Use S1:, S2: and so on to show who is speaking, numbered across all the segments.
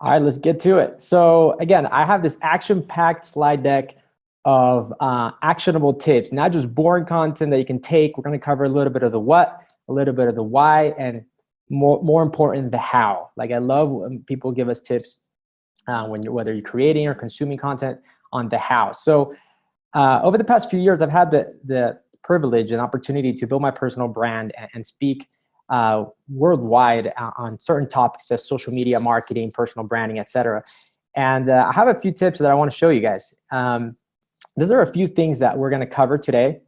S1: All right, let's get to it. So again, I have this action-packed slide deck of actionable tips, not just boring content that you can take. We're going to cover a little bit of the what, a little bit of the why, and more important, the how. Like I love when people give us tips whether you're creating or consuming content on the how. So over the past few years, I've had the privilege and opportunity to build my personal brand and speak worldwide on certain topics as social media marketing, personal branding, etc. And I have a few tips that I want to show you guys. These are a few things that we're going to cover today.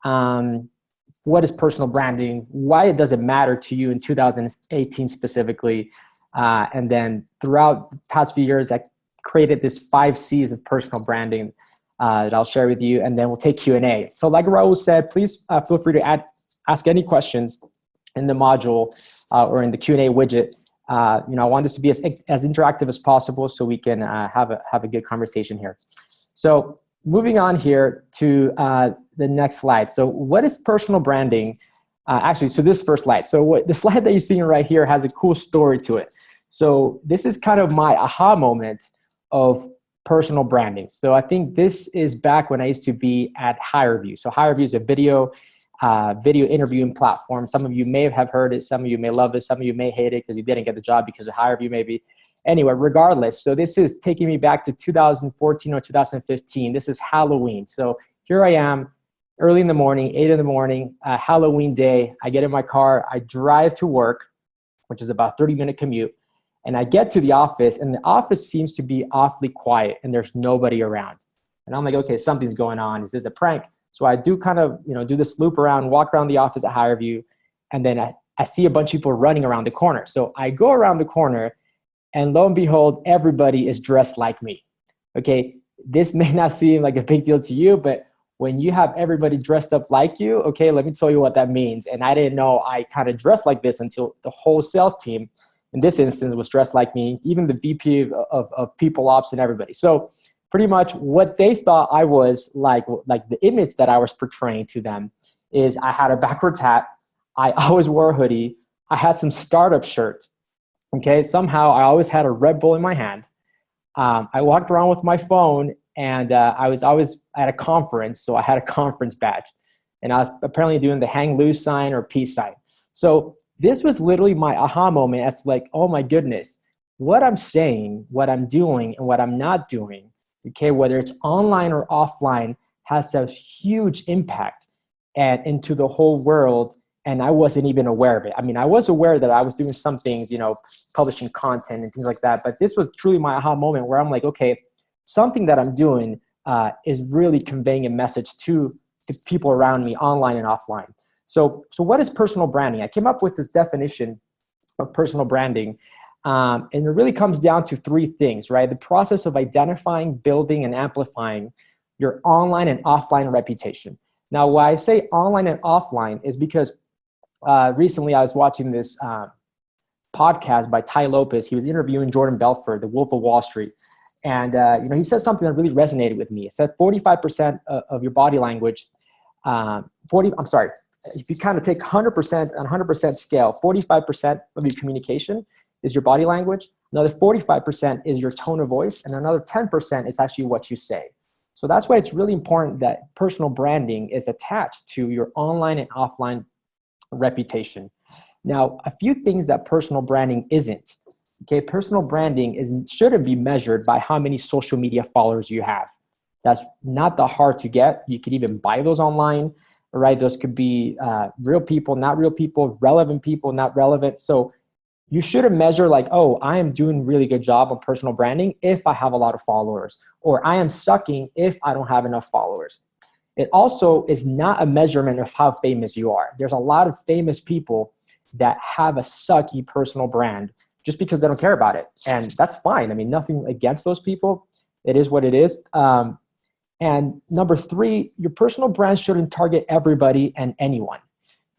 S1: What is personal branding? Why it doesn't matter to you in 2018 specifically? And then throughout the past few years, I created this 5 C's of personal branding that I'll share with you, and then we'll take Q&A. So like Raul said, please feel free to ask any questions in the module or in the Q&A widget. I want this to be as interactive as possible so we can have a good conversation here. So moving on here to the next slide. So what is personal branding? So this first slide. So the slide that you're seeing right here has a cool story to it. So this is kind of my aha moment of personal branding. So I think this is back when I used to be at HireVue. So HireVue is a video interviewing platform. Some of you may have heard it. Some of you may love it. Some of you may hate it because you didn't get the job because of HireVue maybe. Anyway, regardless, so this is taking me back to 2014 or 2015. This is Halloween. So here I am, early in the morning, 8 in the morning, Halloween day. I get in my car, I drive to work, which is about a 30-minute commute. And I get to the office, and the office seems to be awfully quiet, and there's nobody around. And I'm like, okay, something's going on. Is this a prank? So I do kind of, do this loop around, walk around the office at HireVue, and then I see a bunch of people running around the corner. So I go around the corner, and lo and behold, everybody is dressed like me. Okay, this may not seem like a big deal to you, but when you have everybody dressed up like you, okay, let me tell you what that means. And I didn't know I kind of dressed like this until the whole sales team, in this instance, was dressed like me, even the VP of people ops and everybody. So pretty much what they thought I was like the image that I was portraying to them is I had a backwards hat. I always wore a hoodie. I had some startup shirt. Okay, somehow I always had a Red Bull in my hand. I walked around with my phone, and I was always at a conference, so I had a conference badge. And I was apparently doing the hang loose sign or peace sign. So this was literally my aha moment as to like, oh my goodness, what I'm saying, what I'm doing, and what I'm not doing, okay, whether it's online or offline, has a huge impact into the whole world. And I wasn't even aware of it. I mean, I was aware that I was doing some things, publishing content and things like that. But this was truly my aha moment where I'm like, okay, something that I'm doing is really conveying a message to the people around me online and offline. So what is personal branding? I came up with this definition of personal branding. And it really comes down to 3 things, right? The process of identifying, building, and amplifying your online and offline reputation. Now, why I say online and offline is because recently I was watching this podcast by Ty Lopez. He was interviewing Jordan Belfort, the Wolf of Wall Street. And he said something that really resonated with me. He said 45% of your body language, if you kind of take 100% on 100% scale, 45% of your communication is your body language. Another 45% is your tone of voice. And another 10% is actually what you say. So that's why it's really important that personal branding is attached to your online and offline reputation. Now, a few things that personal branding isn't. Okay, personal branding shouldn't be measured by how many social media followers you have. That's not that hard to get. You could even buy those online, right? Those could be real people, not real people, relevant people, not relevant. So you shouldn't measure like, oh, I am doing a really good job on personal branding if I have a lot of followers, or I am sucking if I don't have enough followers. It also is not a measurement of how famous you are. There's a lot of famous people that have a sucky personal brand just because they don't care about it. And that's fine. I mean, nothing against those people. It is what it is. And number 3, your personal brand shouldn't target everybody and anyone.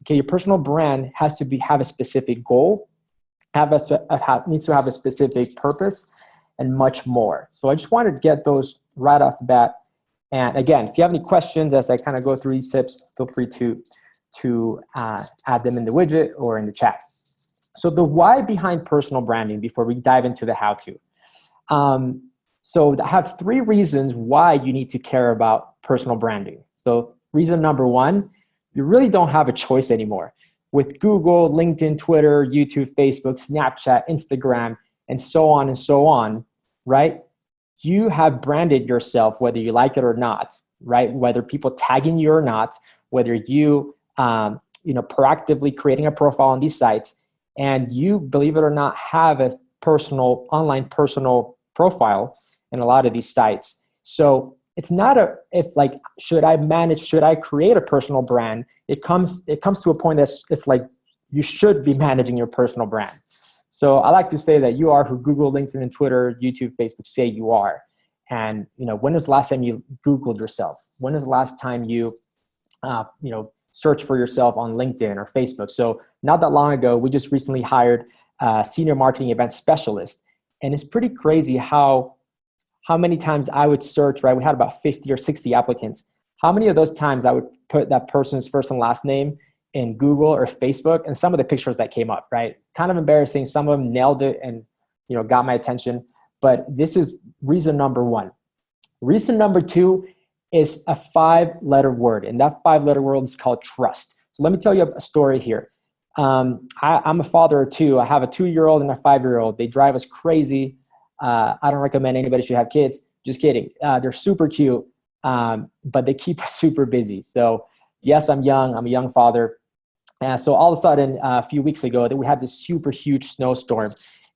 S1: Okay, your personal brand has to have a specific goal, needs to have a specific purpose, and much more. So I just wanted to get those right off the bat. And again, if you have any questions as I kind of go through these tips, feel free to add them in the widget or in the chat. So the why behind personal branding before we dive into the how-to. So I have 3 reasons why you need to care about personal branding. So reason number 1, you really don't have a choice anymore. With Google, LinkedIn, Twitter, YouTube, Facebook, Snapchat, Instagram, and so on, right? You have branded yourself, whether you like it or not, right? Whether people tagging you or not, whether you, proactively creating a profile on these sites, and you, believe it or not, have a online personal profile in a lot of these sites. So it's not should I create a personal brand? It comes to a point that's it's like you should be managing your personal brand. So I like to say that you are who Google, LinkedIn, and Twitter, YouTube, Facebook say you are. And when was the last time you Googled yourself? When was the last time you search for yourself on LinkedIn or Facebook? So not that long ago, we just recently hired a senior marketing event specialist. And it's pretty crazy how many times I would search, right? We had about 50 or 60 applicants. How many of those times I would put that person's first and last name in Google or Facebook, and some of the pictures that came up, right? Kind of embarrassing. Some of them nailed it and got my attention. But this is reason number 1. Reason number 2 is a 5-letter word, and that 5-letter word is called trust. So let me tell you a story here. I'm a father of 2. I have a 2-year-old and a 5-year-old. They drive us crazy. I don't recommend anybody should have kids. Just kidding. They're super cute, but they keep us super busy. So yes, I'm young. I'm a young father. So all of a sudden, a few weeks ago, we had this super huge snowstorm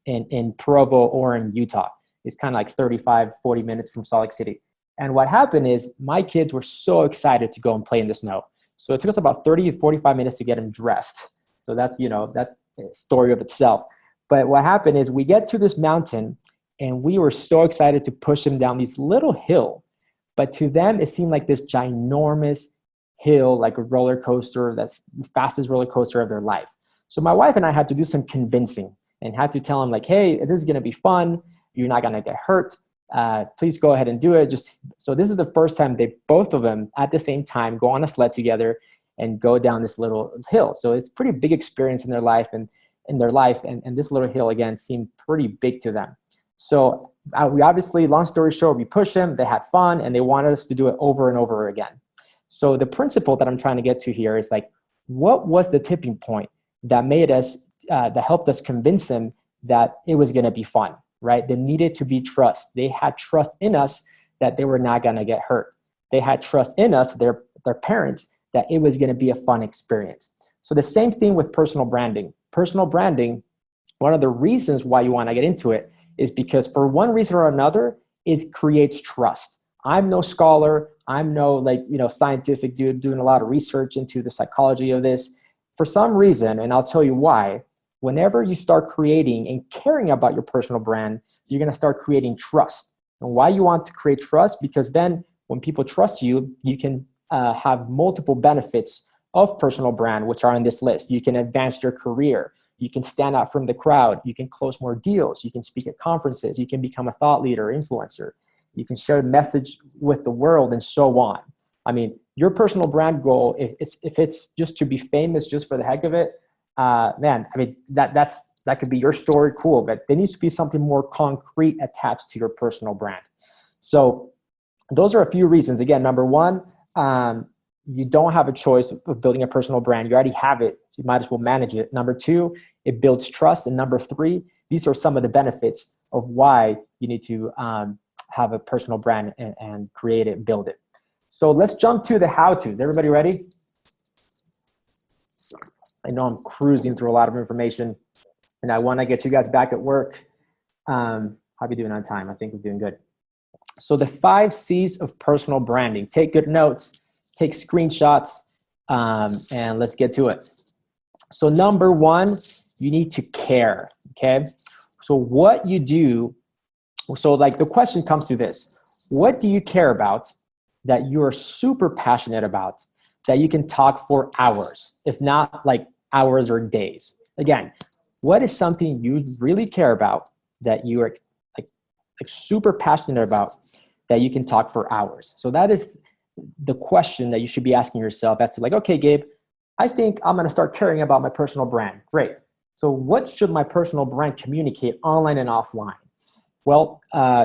S1: in Provo, Orem, Utah. It's kind of like 35, 40 minutes from Salt Lake City. And what happened is my kids were so excited to go and play in the snow. So it took us about 30 to 45 minutes to get them dressed. So that's a story of itself. But what happened is we get to this mountain and we were so excited to push them down this little hill. But to them, it seemed like this ginormous hill, like a roller coaster, that's the fastest roller coaster of their life. So my wife and I had to do some convincing and had to tell them like, hey, this is going to be fun. You're not going to get hurt. Please go ahead and do it. So this is the first time both of them at the same time go on a sled together and go down this little hill. So it's a pretty big experience in their life, and this little hill again seemed pretty big to them. So we obviously, long story short, we pushed them, they had fun, and they wanted us to do it over and over again. So the principle that I'm trying to get to here is like, what was the tipping point that helped us convince them that it was going to be fun, right? There needed to be trust. They had trust in us that they were not going to get hurt. They had trust in us, their parents, that it was going to be a fun experience. So the same thing with personal branding. Personal branding, one of the reasons why you want to get into it is because for one reason or another, it creates trust. I'm no scholar. I'm no scientific dude doing a lot of research into the psychology of this. For some reason, and I'll tell you why, whenever you start creating and caring about your personal brand, you're going to start creating trust. And why you want to create trust? Because then when people trust you, you can have multiple benefits of personal brand, which are on this list. You can advance your career. You can stand out from the crowd. You can close more deals. You can speak at conferences. You can become a thought leader, influencer. You can share a message with the world and so on. I mean, your personal brand goal, if it's just to be famous just for the heck of it, man, I mean, that could be your story, cool, but there needs to be something more concrete attached to your personal brand. So those are a few reasons. Again, number 1, you don't have a choice of building a personal brand. You already have it. So you might as well manage it. Number 2, it builds trust. And number 3, these are some of the benefits of why you need to have a personal brand and create it and build it. So let's jump to the how-tos. Everybody ready? I know I'm cruising through a lot of information, and I want to get you guys back at work. How are we doing on time? I think we're doing good. So the 5 C's of personal branding. Take good notes, take screenshots, and let's get to it. So number 1, you need to care, okay? So what you do, so like the question comes to this: what do you care about that you are super passionate about that you can talk for hours, if not like hours or days? Again, what is something you really care about that you are like super passionate about that you can talk for hours? So that is the question that you should be asking yourself as to like, okay, Gabe, I think I'm going to start caring about my personal brand. Great. So what should my personal brand communicate online and offline? Well,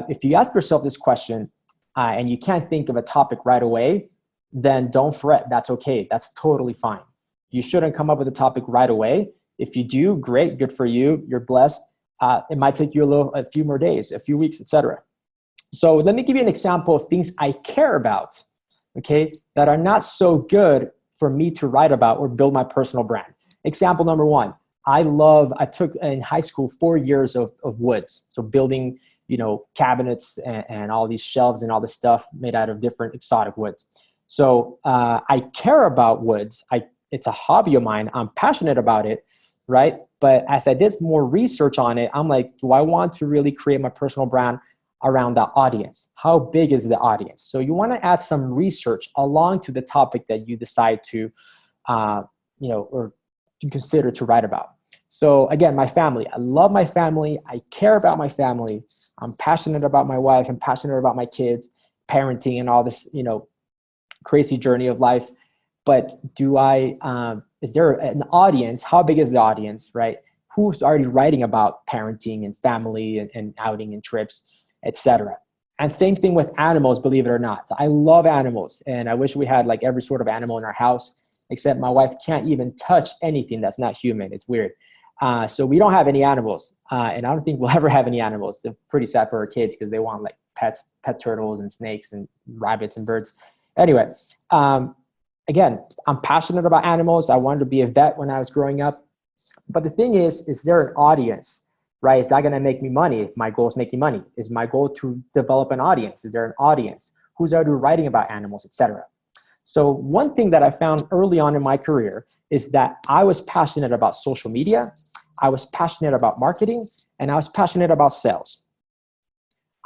S1: if you ask yourself this question and you can't think of a topic right away, then don't fret. That's okay. That's totally fine. You shouldn't come up with a topic right away. If you do, great, good for you. You're blessed. It might take you a few more days, a few weeks, etc. So let me give you an example of things I care about, okay, that are not so good for me to write about or build my personal brand. Example number one, I took in high school 4 years of woods. So building, cabinets and all these shelves and all this stuff made out of different exotic woods. So I care about woods. It's a hobby of mine. I'm passionate about it, right? But as I did more research on it, I'm like, do I want to really create my personal brand around that audience? How big is the audience? So you want to add some research along to the topic that you decide to, or to consider to write about. So again, my family. I love my family. I care about my family. I'm passionate about my wife. I'm passionate about my kids, parenting, and all this, crazy journey of life. But is there an audience? How big is the audience, right? Who's already writing about parenting and family and outing and trips, etc. And same thing with animals, believe it or not. I love animals, and I wish we had like every sort of animal in our house, except my wife can't even touch anything that's not human. It's weird. So we don't have any animals, and I don't think we'll ever have any animals. It's pretty sad for our kids because they want like pet turtles and snakes and rabbits and birds. Anyway, again, I'm passionate about animals. I wanted to be a vet when I was growing up. But the thing is there an audience, right? Is that going to make me money if my goal is making money? Is my goal to develop an audience? Is there an audience? Who's already writing about animals, etc.? So one thing that I found early on in my career is that I was passionate about social media, I was passionate about marketing, and I was passionate about sales.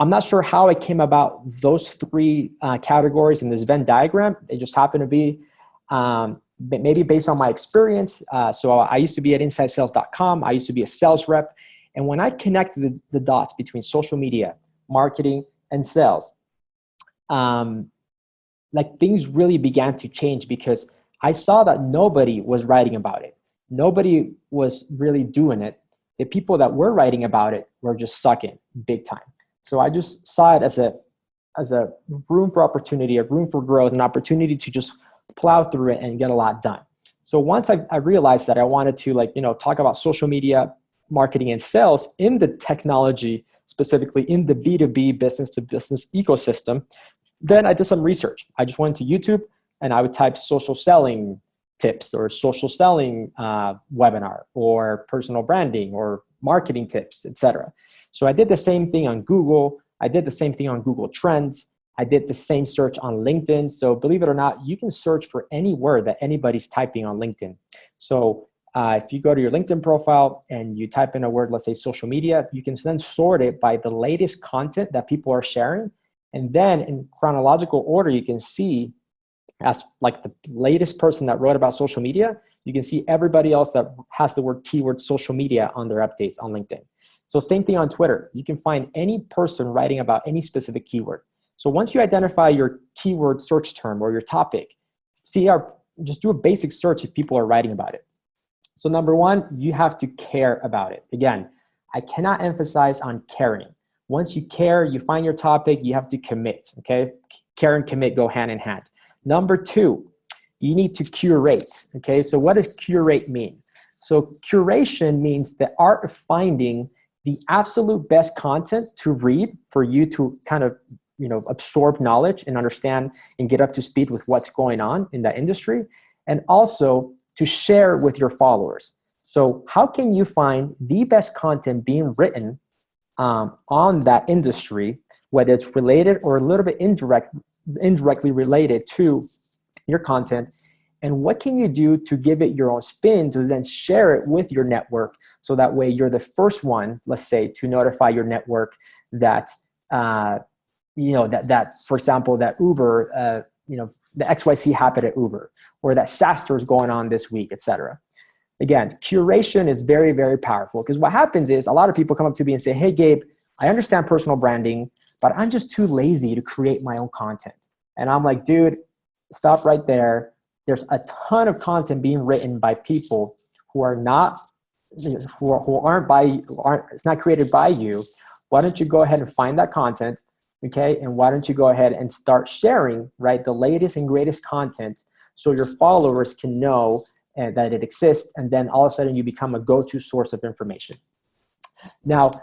S1: I'm not sure how I came about those three categories in this Venn diagram. They just happen to be maybe based on my experience. So I used to be at InsideSales.com. I used to be a sales rep. And when I connected the dots between social media, marketing, and sales, like things really began to change because I saw that nobody was writing about it. Nobody was really doing it. The people that were writing about it were just sucking big time. So I just saw it as a room for opportunity, a room for growth, an opportunity to just plow through it and get a lot done. So once I realized that I wanted to talk about social media, marketing, and sales in the technology, specifically in the B2B business to business ecosystem, then I did some research. I just went to YouTube and I would type social selling tips or social selling webinar or personal branding or marketing tips, etc. So I did the same thing on Google. I did the same thing on Google Trends. I did the same search on LinkedIn. So believe it or not, you can search for any word that anybody's typing on LinkedIn. So if you go to your LinkedIn profile and you type in a word, let's say social media, you can then sort it by the latest content that people are sharing. And then in chronological order, you can see as like the latest person that wrote about social media, you can see everybody else that has the word keyword social media on their updates on LinkedIn. So same thing on Twitter. You can find any person writing about any specific keyword. So once you identify your keyword search term or your topic, just do a basic search if people are writing about it. So number one, you have to care about it. Again, I cannot emphasize on caring. Once you care, you find your topic, you have to commit, okay? Care and commit go hand in hand. Number two, you need to curate, okay? So what does curate mean? So curation means the art of finding the absolute best content to read for you to kind of, absorb knowledge and understand and get up to speed with what's going on in that industry, and also to share with your followers. So how can you find the best content being written on that industry, whether it's related or a little bit indirectly related to your content, and what can you do to give it your own spin to then share it with your network so that way you're the first one, let's say, to notify your network that that for example, that Uber, the XYZ happened at Uber, or that SaaStr is going on this week, etc. Again, curation is very, very powerful because what happens is a lot of people come up to me and say, hey, Gabe, I understand personal branding, but I'm just too lazy to create my own content. And I'm like, dude, stop right there. There's a ton of content being written by people who are not, it's not created by you, why don't you go ahead and find that content, okay? And why don't you go ahead and start sharing, right, the latest and greatest content so your followers can know that it exists, and then all of a sudden you become a go-to source of information. Now,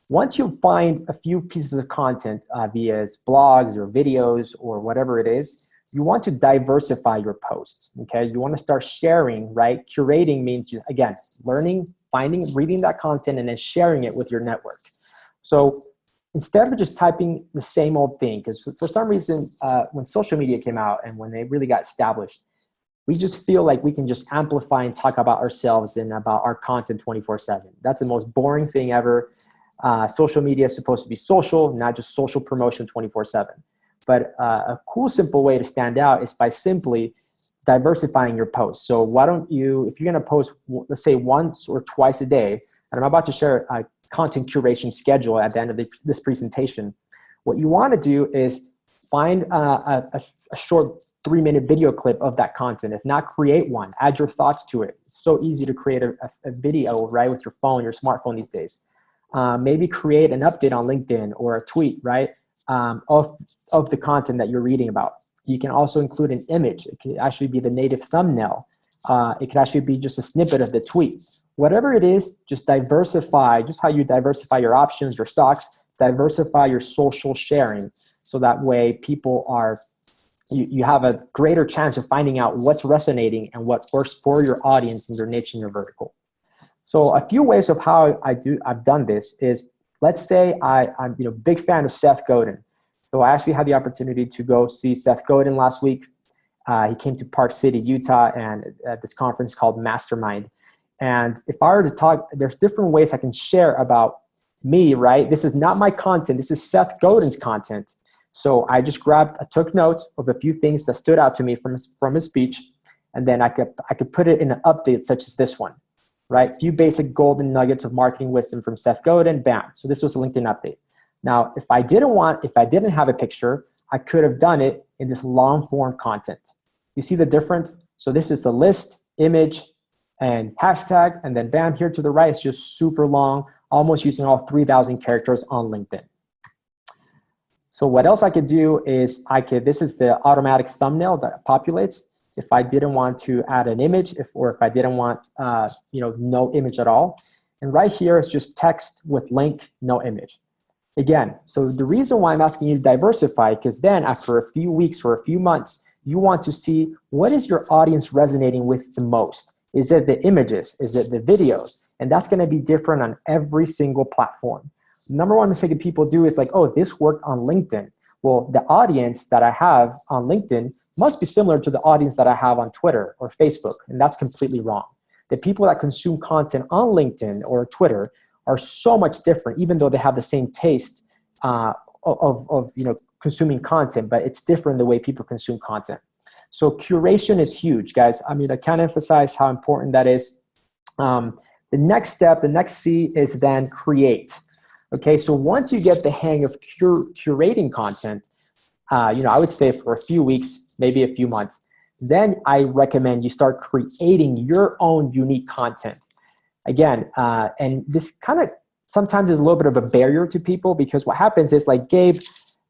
S1: once you find a few pieces of content via blogs or videos or whatever it is, you want to diversify your posts, okay? You want to start sharing, right? Curating means, again, learning, finding, reading that content, and then sharing it with your network. So instead of just typing the same old thing, because for some reason, when social media came out and when they really got established, we just feel like we can just amplify and talk about ourselves and about our content 24/7. That's the most boring thing ever. Social media is supposed to be social, not just social promotion 24/7. But a cool, simple way to stand out is by simply diversifying your posts. So why don't you, if you're going to post, let's say once or twice a day, and I'm about to share a content curation schedule at the end of this presentation, what you want to do is find a short 3-minute video clip of that content. If not, create one, add your thoughts to it. It's so easy to create a video, right, with your phone, your smartphone these days. Maybe create an update on LinkedIn or a tweet, right, of the content that you're reading about. You can also include an image. It could actually be the native thumbnail. It could actually be just a snippet of the tweet. Whatever it is, just diversify, just how you diversify your options, your stocks, diversify your social sharing. So that way people are, you have a greater chance of finding out what's resonating and what works for your audience and your niche and your vertical. So a few ways of how I've done this is, let's say I'm a big fan of Seth Godin. So I actually had the opportunity to go see Seth Godin last week. He came to Park City, Utah, and at this conference called Mastermind. And if I were to talk, there's different ways I can share about me, right? This is not my content. This is Seth Godin's content. So I just took notes of a few things that stood out to me from his speech, and then I could put it in an update such as this one, right? Few basic golden nuggets of marketing wisdom from Seth Godin, bam. So this was a LinkedIn update. Now, if I didn't have a picture, I could have done it in this long form content. You see the difference? So this is the list, image, and hashtag, and then bam, here to the right, it's just super long, almost using all 3,000 characters on LinkedIn. So what else I could do is this is the automatic thumbnail that populates. If I didn't want to add an image, or if I didn't want, no image at all. And right here is just text with link, no image. Again, so the reason why I'm asking you to diversify, because then after a few weeks or a few months, you want to see what is your audience resonating with the most. Is it the images? Is it the videos? And that's going to be different on every single platform. Number one mistake people do is like, oh, this worked on LinkedIn. Well, the audience that I have on LinkedIn must be similar to the audience that I have on Twitter or Facebook, and that's completely wrong. The people that consume content on LinkedIn or Twitter are so much different, even though they have the same taste of consuming content, but it's different the way people consume content. So curation is huge, guys. I mean, I can't emphasize how important that is. The next step, the next C is then create. Okay, so once you get the hang of curating content, I would say for a few weeks, maybe a few months, then I recommend you start creating your own unique content. Again, and this kind of sometimes is a little bit of a barrier to people, because what happens is like, Gabe,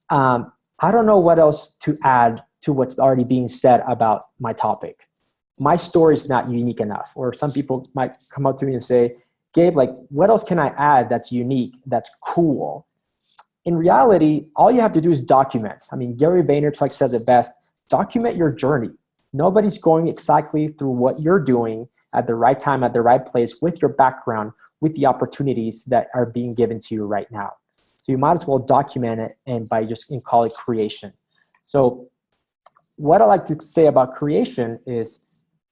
S1: I don't know what else to add to what's already being said about my topic. My story is not unique enough. Or some people might come up to me and say, Gabe, like, what else can I add that's unique, that's cool? In reality, all you have to do is document. I mean, Gary Vaynerchuk says it best, document your journey. Nobody's going exactly through what you're doing at the right time, at the right place, with your background, with the opportunities that are being given to you right now. So you might as well document it, and call it creation. So what I like to say about creation is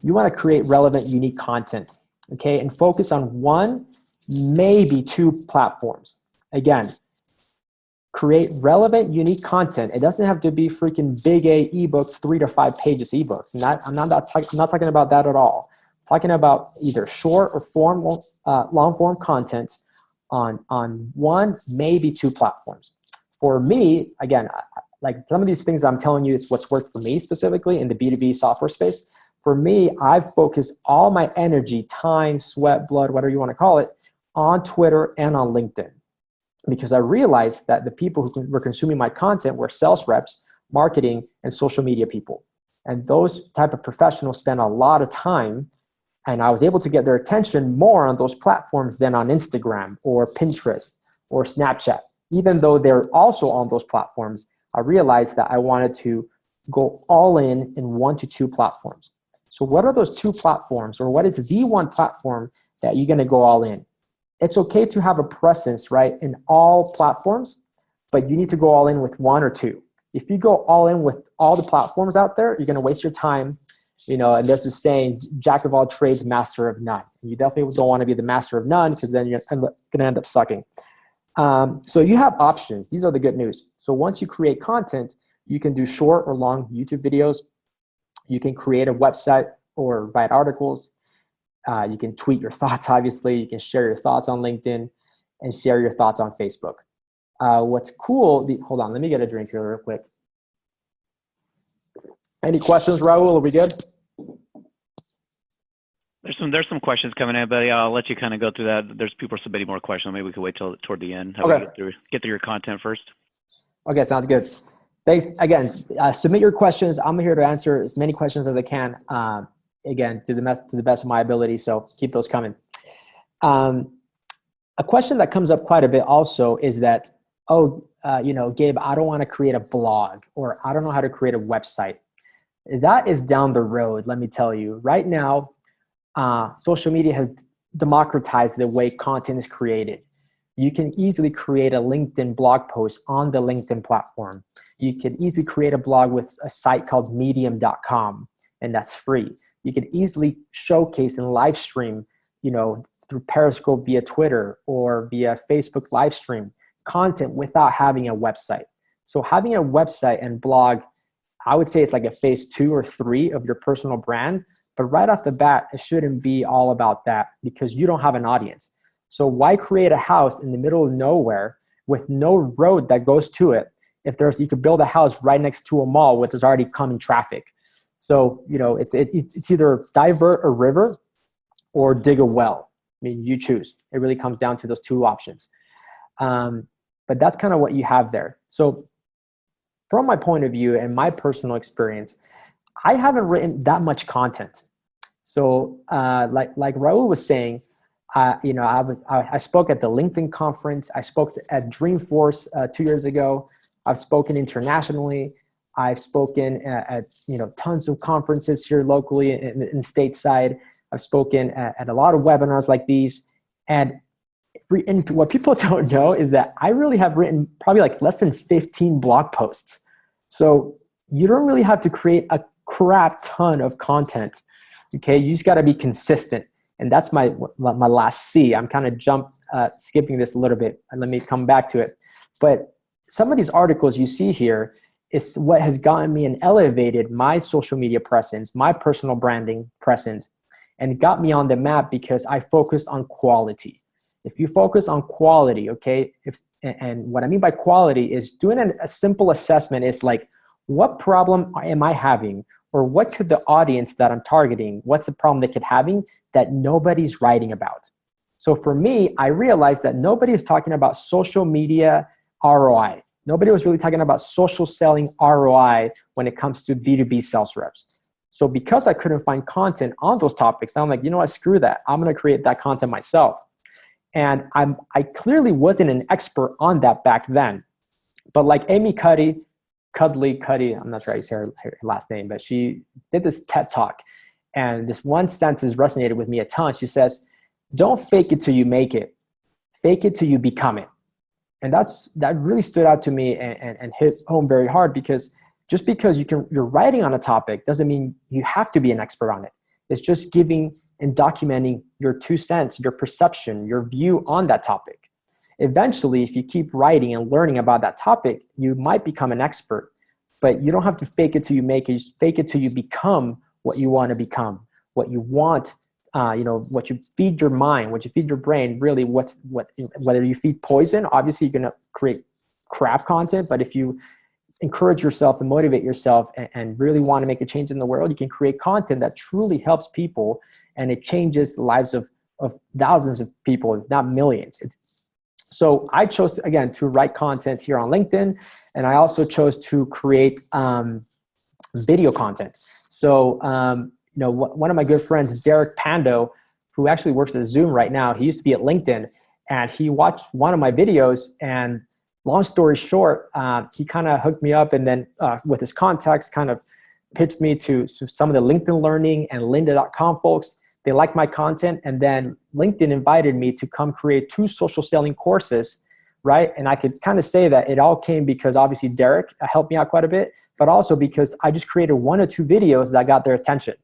S1: you want to create relevant, unique content, okay? And focus on one, maybe two platforms. Again, create relevant, unique content. It doesn't have to be freaking big A ebooks, 3 to 5 pages ebooks. I'm not talking about that at all. I'm talking about either short or long form content on one, maybe two platforms. For me, again, like some of these things I'm telling you is what's worked for me specifically in the B2B software space. For me, I've focused all my energy, time, sweat, blood, whatever you want to call it, on Twitter and on LinkedIn. because I realized that the people who were consuming my content were sales reps, marketing, and social media people. And those type of professionals spend a lot of time, and I was able to get their attention more on those platforms than on Instagram or Pinterest or Snapchat. Even though they're also on those platforms, I realized that I wanted to go all in 1 to 2 platforms. So what are those 2 platforms, or what is the one platform that you're going to go all in? It's okay to have a presence, right, in all platforms, but you need to go all in with 1 or 2. If you go all in with all the platforms out there, you're going to waste your time. You know, and there's this saying, jack of all trades, master of none. You definitely don't want to be the master of none, because then you're going to end up sucking. So you have options. These are the good news. So once you create content, you can do short or long YouTube videos. You can create a website or write articles. You can tweet your thoughts, obviously. You can share your thoughts on LinkedIn and share your thoughts on Facebook. What's cool, hold on, let me get a drink here real quick. Any questions, Raul? Are we good?
S2: There's some questions coming in, but yeah, I'll let you kind of go through that. There's people submitting more questions. Maybe we could wait till toward the end.
S1: Okay.
S2: Get through your content first.
S1: Okay, sounds good. Thanks again. Submit your questions. I'm here to answer as many questions as I can. Again, to the best of my ability. So keep those coming. A question that comes up quite a bit also is that, Gabe, I don't want to create a blog, or I don't know how to create a website. That is down the road. Let me tell you right now. Social media has democratized the way content is created. You can easily create a LinkedIn blog post on the LinkedIn platform. You can easily create a blog with a site called medium.com, and that's free. You can easily showcase and live stream, through Periscope via Twitter or via Facebook live stream content without having a website. So having a website and blog, I would say it's like a phase 2 or 3 of your personal brand. But right off the bat, it shouldn't be all about that, because you don't have an audience. So why create a house in the middle of nowhere with no road that goes to it if you could build a house right next to a mall with there's already coming traffic? So, it's either divert a river or dig a well. I mean, you choose. It really comes down to those 2 options. But that's kind of what you have there. So from my point of view and my personal experience, I haven't written that much content. So like Raul was saying, I spoke at the LinkedIn conference. I spoke at Dreamforce 2 years ago. I've spoken internationally. I've spoken at tons of conferences here locally in stateside. I've spoken at a lot of webinars like these. And what people don't know is that I really have written probably like less than 15 blog posts. So you don't really have to create a crap ton of content. Okay, you just got to be consistent, and that's my last C. I'm kind of skipping this a little bit, and let me come back to it. But some of these articles you see here is what has gotten me and elevated my social media presence, my personal branding presence, and got me on the map because I focused on quality. If you focus on quality, okay, and what I mean by quality is doing a simple assessment is like, what problem am I having? Or what could the audience that I'm targeting, what's the problem they could having that nobody's writing about? So for me, I realized that nobody was talking about social media ROI. Nobody was really talking about social selling ROI when it comes to B2B sales reps. So because I couldn't find content on those topics, I'm like, you know what, screw that. I'm going to create that content myself. And I clearly wasn't an expert on that back then. But like Amy Cuddy, I'm not sure how you say her last name, but she did this TED Talk. And this one sentence resonated with me a ton. She says, don't fake it till you make it. Fake it till you become it. And that really stood out to me and hit home very hard, because just because you're writing on a topic doesn't mean you have to be an expert on it. It's just giving and documenting your 2 cents, your perception, your view on that topic. Eventually, if you keep writing and learning about that topic, you might become an expert, but you don't have to fake it till you make it. You just fake it till you become what you want to become, what you want, what you feed your mind, what you feed your brain, really whether you feed poison, obviously you're going to create crap content, but if you encourage yourself and motivate yourself and really want to make a change in the world, you can create content that truly helps people, and it changes the lives of thousands of people, if not millions. So I chose, again, to write content here on LinkedIn, and I also chose to create video content. So, one of my good friends, Derek Pando, who actually works at Zoom right now, he used to be at LinkedIn, and he watched one of my videos, and long story short, he kind of hooked me up, and then with his contacts, kind of pitched me to some of the LinkedIn Learning and lynda.com folks. They liked my content, and then LinkedIn invited me to come create 2 social selling courses, right? And I could kind of say that it all came because obviously Derek helped me out quite a bit, but also because I just created 1 or 2 videos that got their attention.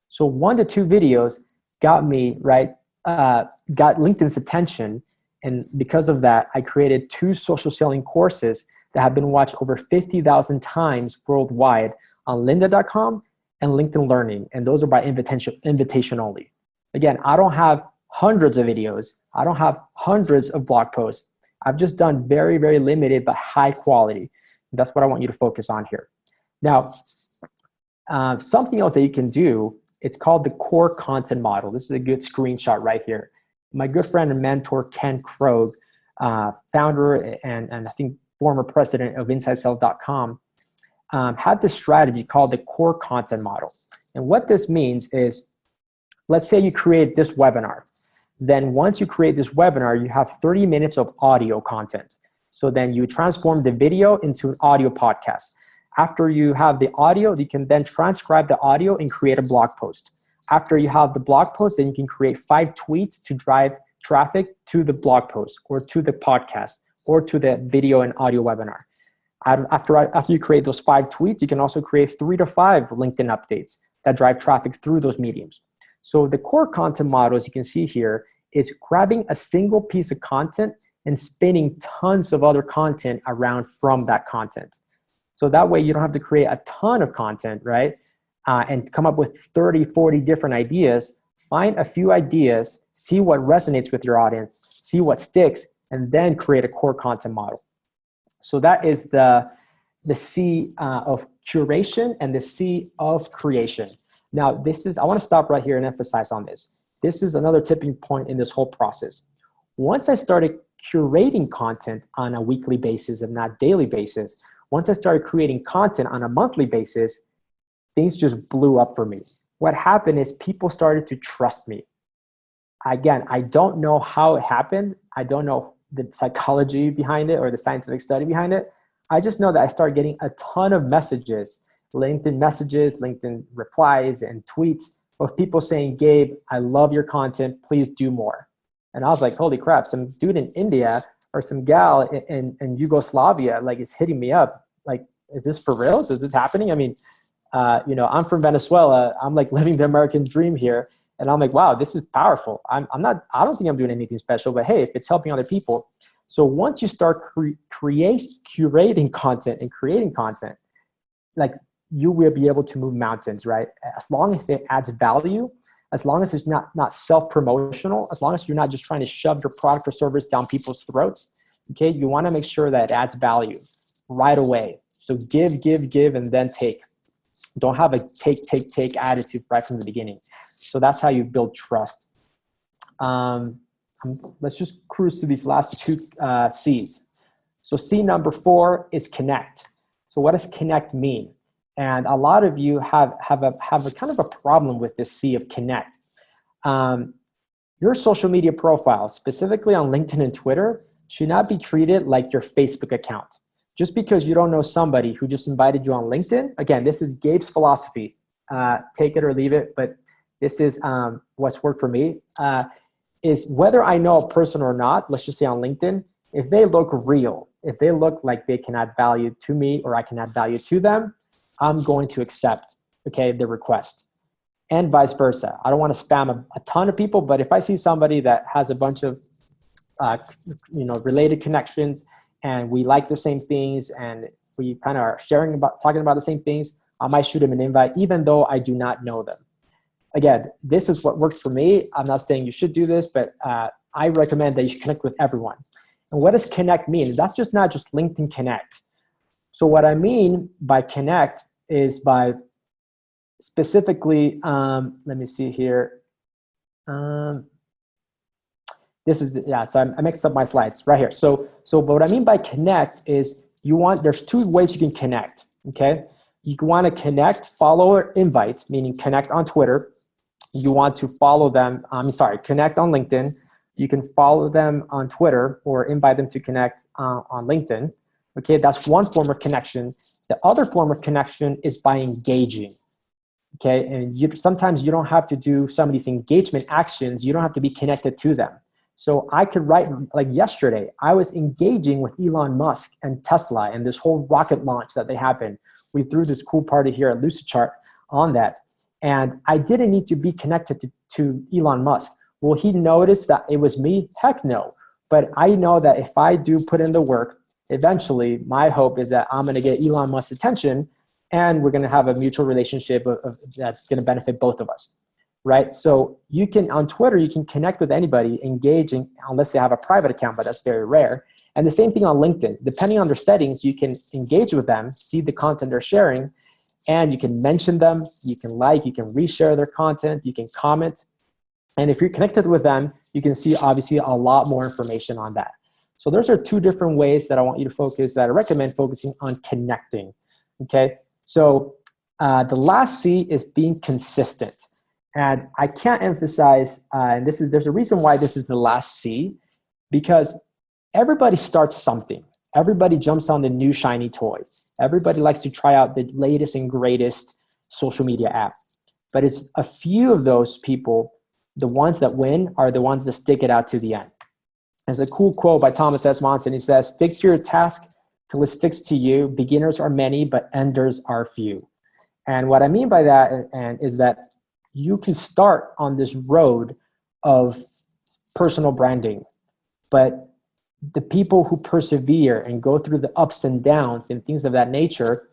S1: So 1 to 2 videos got me, right, got LinkedIn's attention. And because of that, I created 2 social selling courses that have been watched over 50,000 times worldwide on lynda.com and LinkedIn Learning. And those are by invitation only. Again, I don't have hundreds of videos. I don't have hundreds of blog posts. I've just done very, very limited but high quality. That's what I want you to focus on here. Now, something else that you can do, it's called the core content model. This is a good screenshot right here. My good friend and mentor, Ken Krogh, founder and I think former president of InsideSales.com, had this strategy called the core content model. And what this means is, let's say you create this webinar. Then once you create this webinar, you have 30 minutes of audio content. So then you transform the video into an audio podcast. After you have the audio, you can then transcribe the audio and create a blog post. After you have the blog post, then you can create 5 tweets to drive traffic to the blog post or to the podcast or to the video and audio webinar. After you create those 5 tweets, you can also create 3 to 5 LinkedIn updates that drive traffic through those mediums. So the core content model, as you can see here, is grabbing a single piece of content and spinning tons of other content around from that content. So that way you don't have to create a ton of content, right? And come up with 30, 40 different ideas. Find a few ideas, see what resonates with your audience, see what sticks, and then create a core content model. So that is the C of curation and the C of creation. Now, I want to stop right here and emphasize on this. This is another tipping point in this whole process. Once I started curating content on a weekly basis and not daily basis, once I started creating content on a monthly basis, things just blew up for me. What happened is people started to trust me. Again, I don't know how it happened. I don't know the psychology behind it or the scientific study behind it. I just know that I started getting a ton of messages, LinkedIn replies and tweets of people saying, Gabe, I love your content, please do more. And I was like, holy crap, some dude in India or some gal in Yugoslavia is hitting me up. Like, is this for real? Is this happening? I mean, I'm from Venezuela. I'm living the American dream here. And I'm like, wow, this is powerful. I don't think I'm doing anything special, but hey, if it's helping other people. So once you start curating content and creating content, you will be able to move mountains, right? As long as it adds value, as long as it's not self-promotional, as long as you're not just trying to shove your product or service down people's throats, okay? You want to make sure that it adds value right away. So give, and then take. Don't have a take attitude right from the beginning. So that's how you build trust. Let's just cruise through these last 2 C's. So C number 4 is connect. So what does connect mean? And a lot of you have a kind of a problem with this C of connect. Your social media profile, specifically on LinkedIn and Twitter, should not be treated like your Facebook account. Just because you don't know somebody who just invited you on LinkedIn, again, this is Gabe's philosophy. Take it or leave it, but this is what's worked for me, is whether I know a person or not, let's just say on LinkedIn, if they look real, if they look like they can add value to me or I can add value to them, I'm going to accept, okay, the request. And vice versa. I don't want to spam a ton of people, but if I see somebody that has a bunch of related connections and we like the same things and we kind of are talking about the same things, I might shoot them an invite even though I do not know them. Again, this is what works for me. I'm not saying you should do this, but I recommend that you should connect with everyone. And what does connect mean? That's just not just LinkedIn Connect. So what I mean by connect is by specifically, let me see here. Yeah. So I mixed up my slides right here. So what I mean by connect is there's two ways you can connect. Okay. You want to connect, follow, or invite, meaning connect on Twitter. You want to follow them. Connect on LinkedIn. You can follow them on Twitter or invite them to connect on LinkedIn. Okay. That's one form of connection. The other form of connection is by engaging. Okay. And sometimes you don't have to do some of these engagement actions. You don't have to be connected to them. So I could write, like yesterday, I was engaging with Elon Musk and Tesla and this whole rocket launch that they happened. We threw this cool party here at Lucidchart on that. And I didn't need to be connected to Elon Musk. Will he notice that it was me? Heck no. But I know that if I do put in the work, eventually my hope is that I'm going to get Elon Musk's attention and we're going to have a mutual relationship that's going to benefit both of us. Right? So you can, on Twitter, you can connect with anybody, engaging, unless they have a private account, but that's very rare. And the same thing on LinkedIn. Depending on their settings, you can engage with them, see the content they're sharing, and you can mention them, you can you can reshare their content, you can comment. And if you're connected with them, you can see obviously a lot more information on that. So those are two different ways that I want you to focus, that I recommend focusing on connecting. Okay? So the last C is being consistent. And I can't emphasize, and there's a reason why this is the last C, because everybody starts something. Everybody jumps on the new shiny toy. Everybody likes to try out the latest and greatest social media app. But it's a few of those people, the ones that win, are the ones that stick it out to the end. There's a cool quote by Thomas S. Monson. He says, "Stick to your task till it sticks to you. Beginners are many, but enders are few." And what I mean by that is that you can start on this road of personal branding, but the people who persevere and go through the ups and downs and things of that nature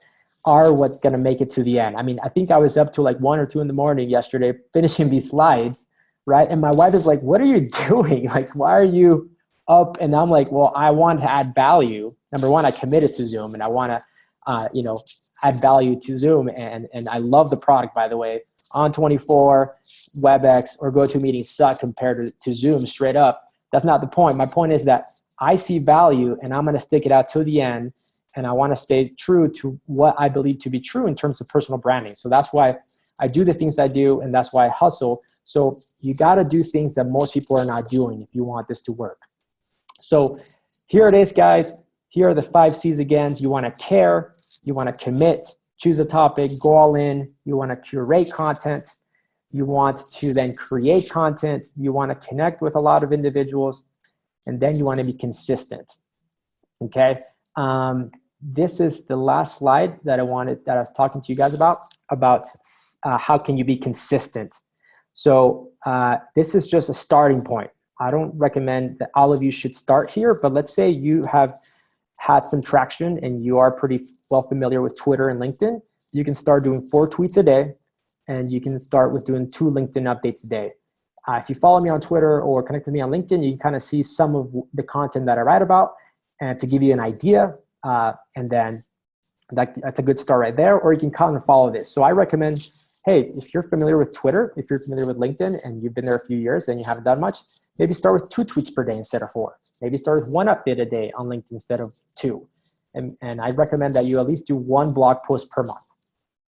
S1: are what's going to make it to the end. I mean, I think I was up to like 1 or 2 in the morning yesterday finishing these slides, right? And my wife is like, "What are you doing? Like, why are you up?" And I'm like, "Well, I want to add value. Number one, I committed to Zoom and I want to, add value to Zoom. And I love the product, by the way. On24, WebEx, or GoToMeeting suck compared to Zoom, straight up. That's not the point. My point is that I see value and I'm going to stick it out to the end. And I want to stay true to what I believe to be true in terms of personal branding. So that's why I do the things I do, and that's why I hustle. So you got to do things that most people are not doing if you want this to work. So here it is, guys. Here are the 5 C's again. You want to care. You want to commit, choose a topic, go all in. You want to curate content. You want to then create content. You want to connect with a lot of individuals. And then you want to be consistent. Okay. This is the last slide that I was talking to you guys about how can you be consistent. So this is just a starting point. I don't recommend that all of you should start here, but let's say you have had some traction and you are pretty well familiar with Twitter and LinkedIn. You can start doing 4 tweets a day, and you can start with doing 2 LinkedIn updates a day. If you follow me on Twitter or connect with me on LinkedIn, you can kind of see some of the content that I write about, and to give you an idea. And then that's a good start right there, or you can kind of follow this. So I recommend, hey, if you're familiar with Twitter, if you're familiar with LinkedIn and you've been there a few years and you haven't done much, maybe start with 2 tweets per day instead of 4. Maybe start with 1 update a day on LinkedIn instead of 2. And I recommend that you at least do 1 blog post per month.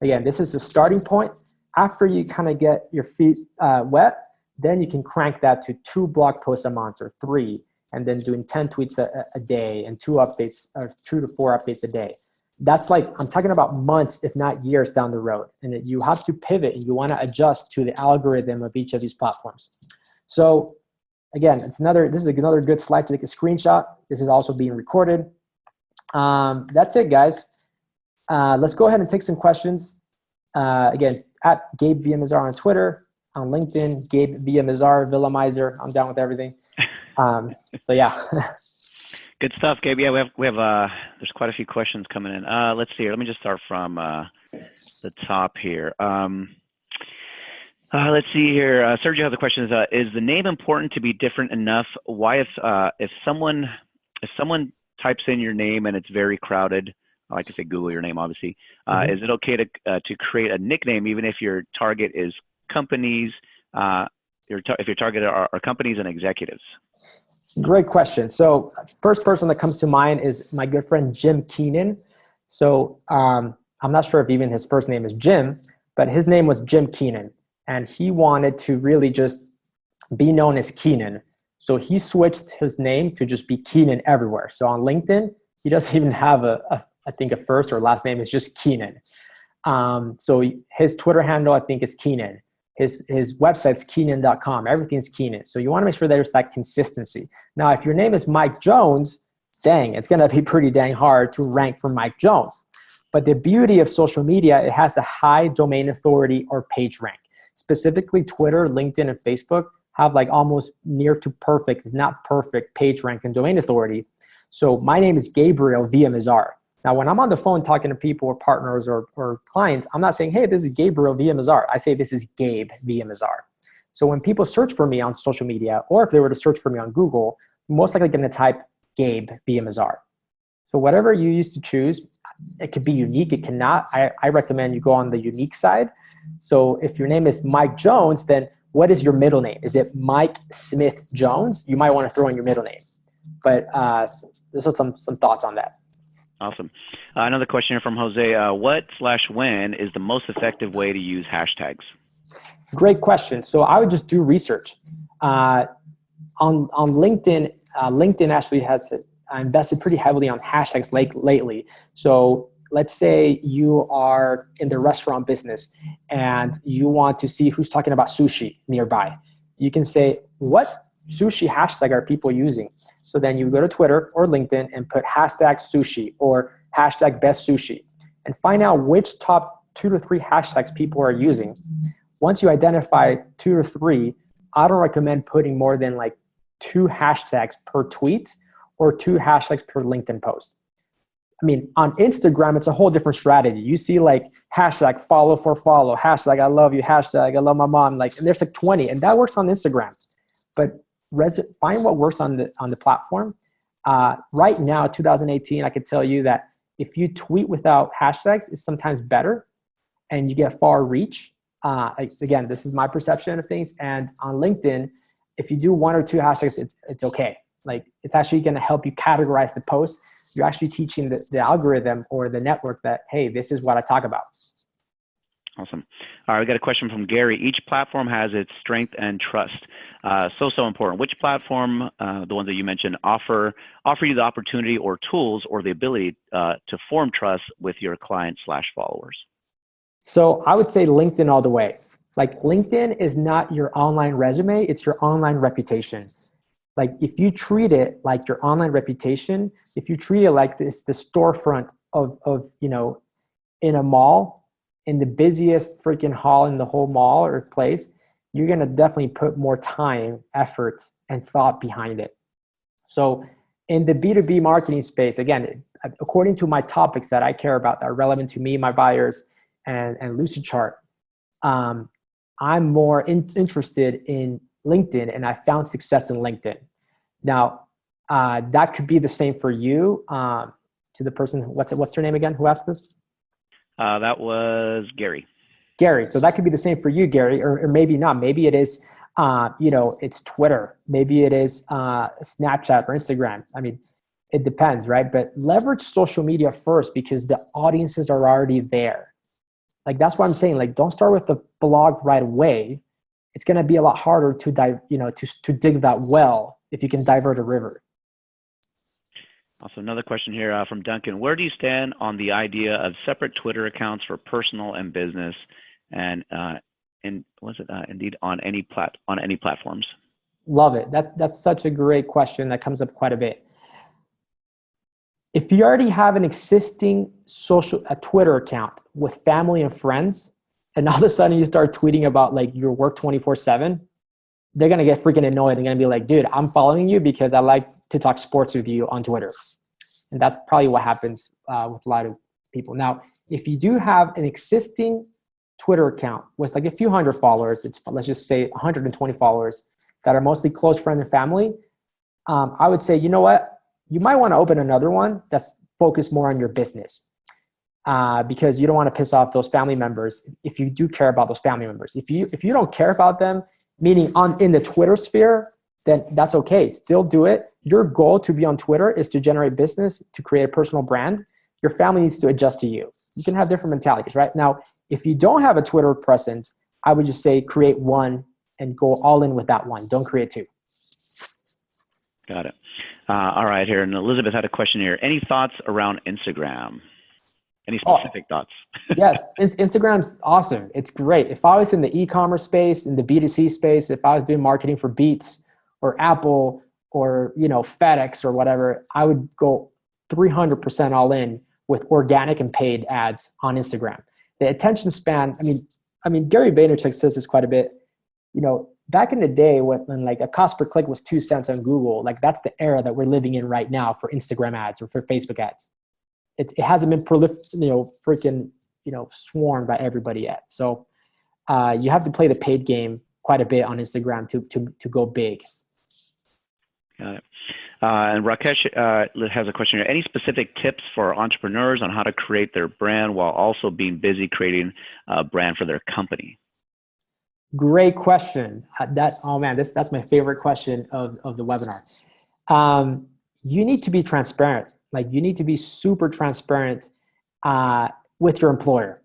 S1: Again, this is the starting point. After you kind of get your feet wet, then you can crank that to 2 blog posts a month or 3, and then doing 10 tweets a day and 2 updates, or 2 to 4 updates a day. That's like, I'm talking about months, if not years down the road. And you have to pivot and you want to adjust to the algorithm of each of these platforms. So again, this is another good slide to take a screenshot. This is also being recorded. That's it, guys. Let's go ahead and take some questions. Again, at Gabe Villamizar on Twitter, on LinkedIn, Gabe Villamizar, Villamizar. I'm down with everything. So yeah.
S2: Good stuff, Gabe. Yeah, we have there's quite a few questions coming in. Let's see here. Let me just start from the top here. Let's see here. Sergio has a question. Is the name important to be different enough? Why, if someone types in your name and it's very crowded, I like to say Google your name, obviously. Is it okay to create a nickname even if your target is companies? If your target are companies and executives?
S1: Great question. So first person that comes to mind is my good friend, Jim Keenan. So I'm not sure if even his first name is Jim, but his name was Jim Keenan. And he wanted to really just be known as Keenan. So he switched his name to just be Keenan everywhere. So on LinkedIn, he doesn't even have I think a first or last name is just Keenan. So his Twitter handle, I think, is Keenan. His website's Keenan.com. Everything's Keenan. So you want to make sure there's that consistency. Now, if your name is Mike Jones, dang, it's going to be pretty dang hard to rank for Mike Jones. But the beauty of social media, it has a high domain authority or page rank. Specifically, Twitter, LinkedIn, and Facebook have like almost near to perfect, if not perfect, page rank and domain authority. So my name is Gabriel Villamizar. Now, when I'm on the phone talking to people or partners or clients, I'm not saying, hey, this is Gabriel Villamizar. I say this is Gabe Villamizar. So when people search for me on social media, or if they were to search for me on Google, most likely going to type Gabe Villamizar. So whatever you used to choose, it could be unique, it cannot. I recommend you go on the unique side. So if your name is Mike Jones, then what is your middle name? Is it Mike Smith Jones? You might want to throw in your middle name. But this is some thoughts on that.
S2: Awesome. Another question here from Jose. What/when is the most effective way to use hashtags?
S1: Great question. So I would just do research. On LinkedIn, LinkedIn actually has invested pretty heavily on hashtags lately. So let's say you are in the restaurant business and you want to see who's talking about sushi nearby. You can say, what sushi hashtag are people using? So then you go to Twitter or LinkedIn and put hashtag sushi or hashtag best sushi and find out which top 2 to 3 hashtags people are using. Once you identify 2 or 3, I don't recommend putting more than like 2 hashtags per tweet or 2 hashtags per LinkedIn post. I mean, on Instagram, it's a whole different strategy. You see like hashtag follow for follow, hashtag I love you, hashtag I love my mom, like, and there's like 20, and that works on Instagram. But find what works on the platform. Right now, 2018, I could tell you that if you tweet without hashtags, it's sometimes better, and you get far reach. Again, this is my perception of things. And on LinkedIn, if you do 1 or 2 hashtags, it's okay. Like, it's actually going to help you categorize the post. You're actually teaching the algorithm or the network that, hey, this is what I talk about.
S2: Awesome. All right, we got a question from Gary. Each platform has its strength and trust. So important. Which platform, the ones that you mentioned, offer you the opportunity or tools or the ability to form trust with your clients/followers?
S1: So I would say LinkedIn all the way. Like, LinkedIn is not your online resume, it's your online reputation. Like, if you treat it like your online reputation, if you treat it like this, the storefront of in a mall, in the busiest freaking hall in the whole mall or place, you're going to definitely put more time, effort, and thought behind it. So in the B2B marketing space, again, according to my topics that I care about that are relevant to me, my buyers, and Lucidchart, I'm more interested in LinkedIn, and I found success in LinkedIn. Now, that could be the same for you. To the person, what's her name again? Who asked this?
S2: That was Gary.
S1: Gary. So that could be the same for you, Gary, or maybe not. Maybe it is, it's Twitter. Maybe it is Snapchat or Instagram. I mean, it depends, right? But leverage social media first because the audiences are already there. Like, that's what I'm saying. Like, don't start with the blog right away. It's going to be a lot harder to dig that well if you can divert a river.
S2: Also, another question here from Duncan. Where do you stand on the idea of separate Twitter accounts for personal and business, and indeed on any platforms?
S1: Love it. That's such a great question that comes up quite a bit. If you already have an existing a Twitter account with family and friends, and all of a sudden you start tweeting about like your work 24/7, they're going to get freaking annoyed. They're going to be like, dude, I'm following you because I like to talk sports with you on Twitter. And that's probably what happens with a lot of people. Now, if you do have an existing Twitter account with like a few hundred followers, let's just say 120 followers that are mostly close friends and family, I would say, you know what? You might want to open another one that's focused more on your business because you don't want to piss off those family members if you do care about those family members. If you don't care about them, meaning in the Twitter sphere, then that's okay. Still do it. Your goal to be on Twitter is to generate business, to create a personal brand. Your family needs to adjust to you. You can have different mentalities, right? Now, if you don't have a Twitter presence, I would just say create one and go all in with that one. Don't create two.
S2: Got it. All right, here. And Elizabeth had a question here. Any thoughts around Instagram? Any specific thoughts?
S1: Yes, Instagram's awesome. It's great. If I was in the e-commerce space, in the B2C space, if I was doing marketing for Beats or Apple or, FedEx or whatever, I would go 300% all in with organic and paid ads on Instagram. The attention span, I mean, Gary Vaynerchuk says this quite a bit. Back in the day when like a cost per click was 2 cents on Google, like that's the era that we're living in right now for Instagram ads or for Facebook ads. It hasn't been swarmed by everybody yet. So you have to play the paid game quite a bit on Instagram to go big.
S2: Got it. And Rakesh has a question here. Any specific tips for entrepreneurs on how to create their brand while also being busy creating a brand for their company?
S1: Great question. That's my favorite question of the webinar. You need to be transparent. Like you need to be super transparent with your employer.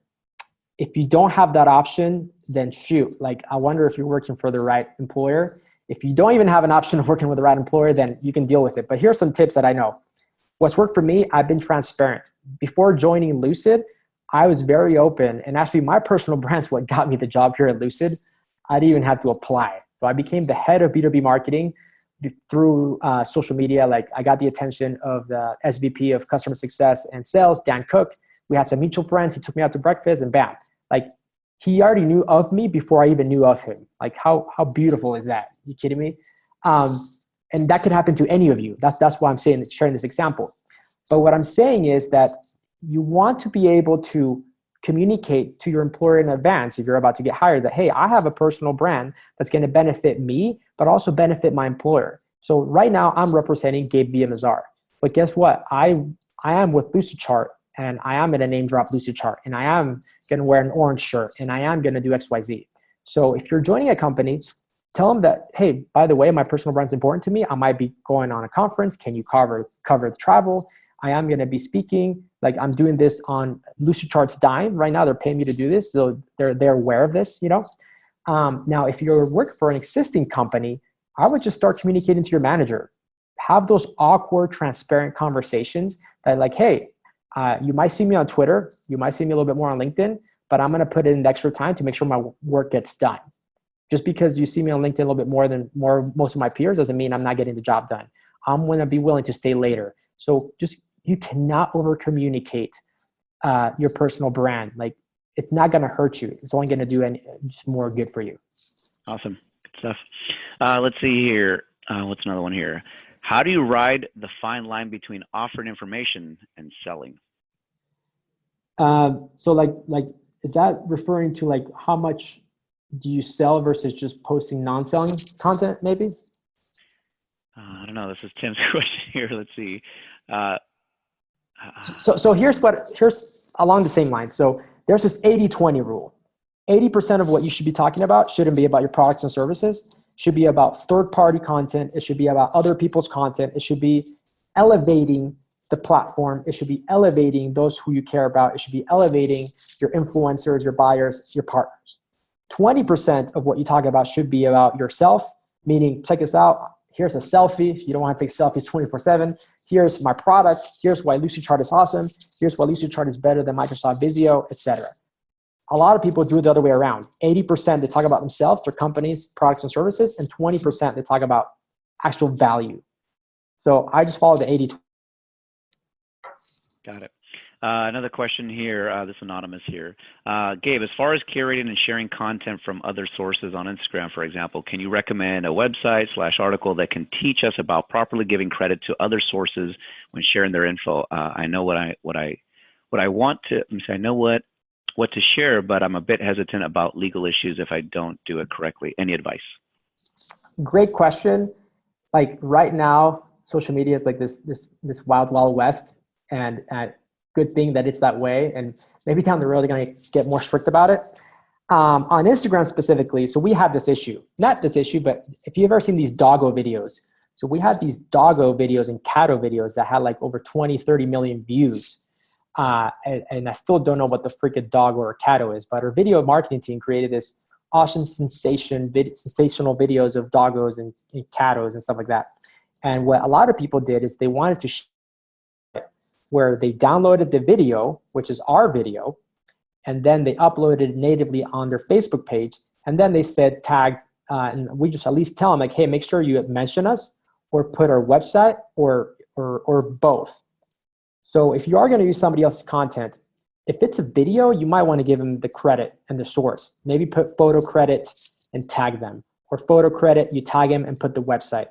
S1: If you don't have that option, then shoot. Like I wonder if you're working for the right employer. If you don't even have an option of working with the right employer, then you can deal with it. But here's some tips that I know. What's worked for me, I've been transparent. Before joining Lucid, I was very open. And actually my personal brand's what got me the job here at Lucid. I didn't even have to apply. So I became the head of B2B marketing through social media. Like I got the attention of the SVP of customer success and sales, Dan Cook. We had some mutual friends. He took me out to breakfast and bam, like he already knew of me before I even knew of him. Like how beautiful is that? You kidding me? And that could happen to any of you. That's why I'm sharing this example. But what I'm saying is that you want to be able to communicate to your employer in advance if you're about to get hired that, hey, I have a personal brand that's going to benefit me, but also benefit my employer. So right now I'm representing Gabe Villamizar. But guess what? I am with Lucidchart and I am in a name drop Lucidchart and I am going to wear an orange shirt and I am going to do XYZ. So if you're joining a company, tell them that, hey, by the way, my personal brand is important to me. I might be going on a conference. Can you cover the travel? I am going to be speaking. Like I'm doing this on Lucidchart's dime right now. They're paying me to do this. So they're aware of this, Now, if you're working for an existing company, I would just start communicating to your manager. Have those awkward, transparent conversations that like, hey, you might see me on Twitter. You might see me a little bit more on LinkedIn, but I'm going to put in the extra time to make sure my work gets done. Just because you see me on LinkedIn a little bit more than most of my peers doesn't mean I'm not getting the job done. I'm going to be willing to stay later. So you cannot over communicate your personal brand. Like it's not going to hurt you. It's only going to do just more good for you.
S2: Awesome. Good stuff. Let's see here. What's another one here? How do you ride the fine line between offering information and selling?
S1: So like, is that referring to like how much do you sell versus just posting non-selling content maybe?
S2: I don't know. This is Tim's question here. Let's see.
S1: So here's along the same line. So there's this 80-20 rule. 80% of what you should be talking about shouldn't be about your products and services. It should be about third-party content. It should be about other people's content. It should be elevating the platform. It should be elevating those who you care about. It should be elevating your influencers, your buyers, your partners. 20% of what you talk about should be about yourself, meaning check this out. Here's a selfie. You don't want to take selfies 24/7. Here's my product. Here's why Lucidchart is awesome. Here's why Lucidchart is better than Microsoft Visio, etc. A lot of people do it the other way around. 80% they talk about themselves, their companies, products and services, and 20% they talk about actual value. So I just follow the 80-20.
S2: Got it. Another question here, this anonymous here. Gabe, as far as curating and sharing content from other sources on Instagram, for example, can you recommend a website/article that can teach us about properly giving credit to other sources when sharing their info? I know what I want to, I know what to share, but I'm a bit hesitant about legal issues if I don't do it correctly. Any advice?
S1: Great question. Like right now, social media is like this wild, wild west, and good thing that it's that way. And maybe down the road, they're going to get more strict about it. On Instagram specifically, so we have this issue. Not this issue, but if you've ever seen these doggo videos, so we had these doggo videos and catto videos that had like over 20, 30 million views. And I still don't know what the freaking doggo or catto is, but our video marketing team created this awesome sensational videos of doggos and cattos and stuff like that. And what a lot of people did is they wanted to where they downloaded the video, which is our video, and then they uploaded it natively on their Facebook page. And then they said tagged, and we just at least tell them like, hey, make sure you mention us or put our website or both. So if you are going to use somebody else's content, if it's a video, you might want to give them the credit and the source. Maybe put photo credit and tag them, or photo credit, you tag them and put the website.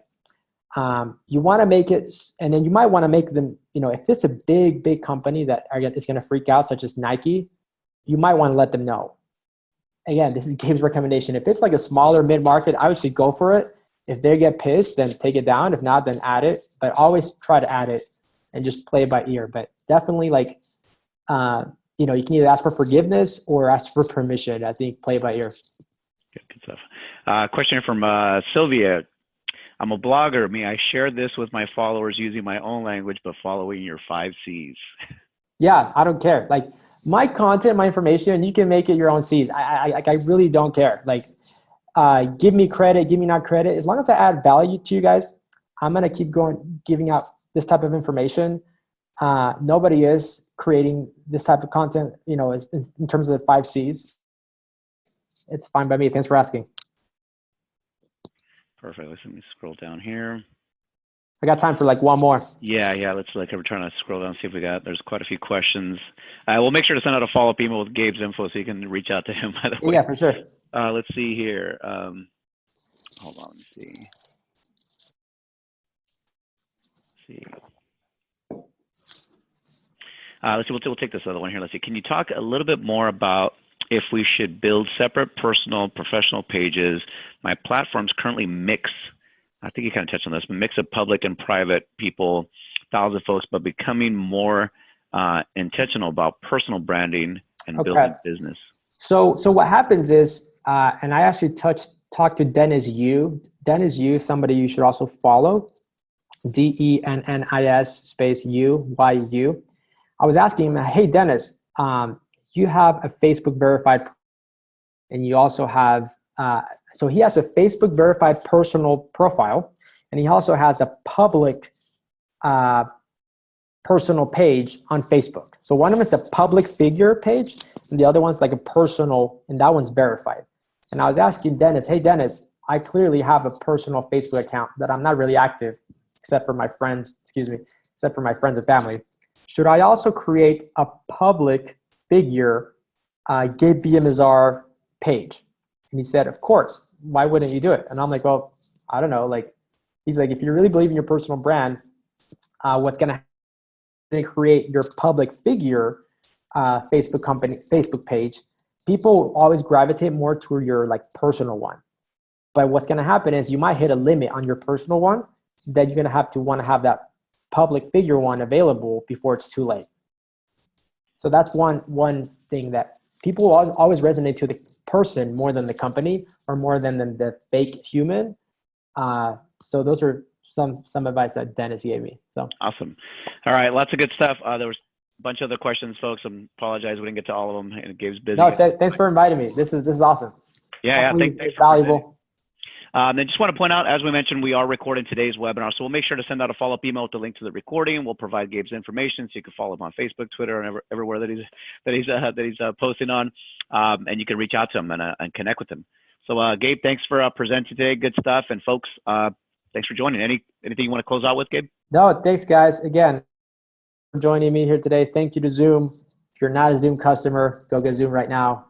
S1: You want to make it, and then you might want to make them, if it's a big company that is going to freak out, such as Nike, you might want to let them know. Again, this is Gabe's recommendation. If it's like a smaller mid-market, I would say go for it. If they get pissed, then take it down. If not, then add it. But always try to add it and just play it by ear. But definitely you can either ask for forgiveness or ask for permission. I think play it by ear.
S2: Good stuff. Question from Sylvia. I'm a blogger. May I share this with my followers using my own language, but following your 5 C's?
S1: Yeah, I don't care. Like my content, my information, you can make it your own C's. I really don't care. Like, give me credit, give me not credit. As long as I add value to you guys, I'm going to keep going, giving out this type of information. Nobody is creating this type of content, in terms of the 5 C's. It's fine by me. Thanks for asking.
S2: Perfect. Let me scroll down here.
S1: I got time for like one more.
S2: Yeah. Let's we're trying to scroll down and see if there's quite a few questions. We'll make sure to send out a follow-up email with Gabe's info so you can reach out to him, by the way.
S1: Yeah, for sure.
S2: Let's see here. Hold on, let me see. Let's see, we'll take this other one here. Let's see. Can you talk a little bit more about if we should build separate personal, professional pages? My platforms currently mix, I think you kind of touched on this, but mix of public and private people, thousands of folks, but becoming more intentional about personal branding and building business. So
S1: what happens is, and I actually talked to Dennis Yu. Dennis Yu, somebody you should also follow. DENNIS space UYU. I was asking him, hey, Dennis, you have a Facebook verified, and you also have, so he has a Facebook verified personal profile, and he also has a public personal page on Facebook. So one of them is a public figure page, and the other one's like a personal, and that one's verified. And I was asking Dennis, hey, Dennis, I clearly have a personal Facebook account that I'm not really active, except for my friends and family. Should I also create a public figure Gabe Villamizar page? And he said, of course. Why wouldn't you do it? And I'm like, well, I don't know. Like, he's like, if you really believe in your personal brand, what's going to create your public figure Facebook page? People always gravitate more to your like personal one. But what's going to happen is you might hit a limit on your personal one that you're going to want to have that public figure one available before it's too late. So that's one thing that people always resonate to the person more than the company or more than the fake human. So those are some advice that Dennis gave me. So
S2: awesome. All right, lots of good stuff. There was a bunch of other questions, folks. I apologize we didn't get to all of them. And Gabe's busy.
S1: No, thanks for inviting me. This is awesome.
S2: Yeah, thanks.
S1: It's valuable.
S2: Then just want to point out, as we mentioned, we are recording today's webinar, so we'll make sure to send out a follow-up email with the link to the recording. We'll provide Gabe's information, so you can follow him on Facebook, Twitter, and everywhere that he's posting on, and you can reach out to him and connect with him. So, Gabe, thanks for presenting today. Good stuff, and folks, thanks for joining. Anything you want to close out with, Gabe?
S1: No, thanks, guys. Again, for joining me here today. Thank you to Zoom. If you're not a Zoom customer, go get Zoom right now.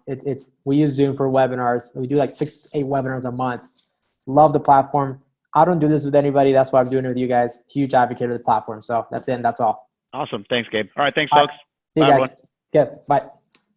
S1: We use Zoom for webinars. We do like 6-8 webinars a month. Love the platform. I don't do this with anybody. That's why I'm doing it with you guys. Huge advocate of the platform. So that's it. And that's all.
S2: Awesome. Thanks, Gabe. All right. Thanks, folks.
S1: See you guys.
S2: Bye, everyone.
S1: Yeah, bye.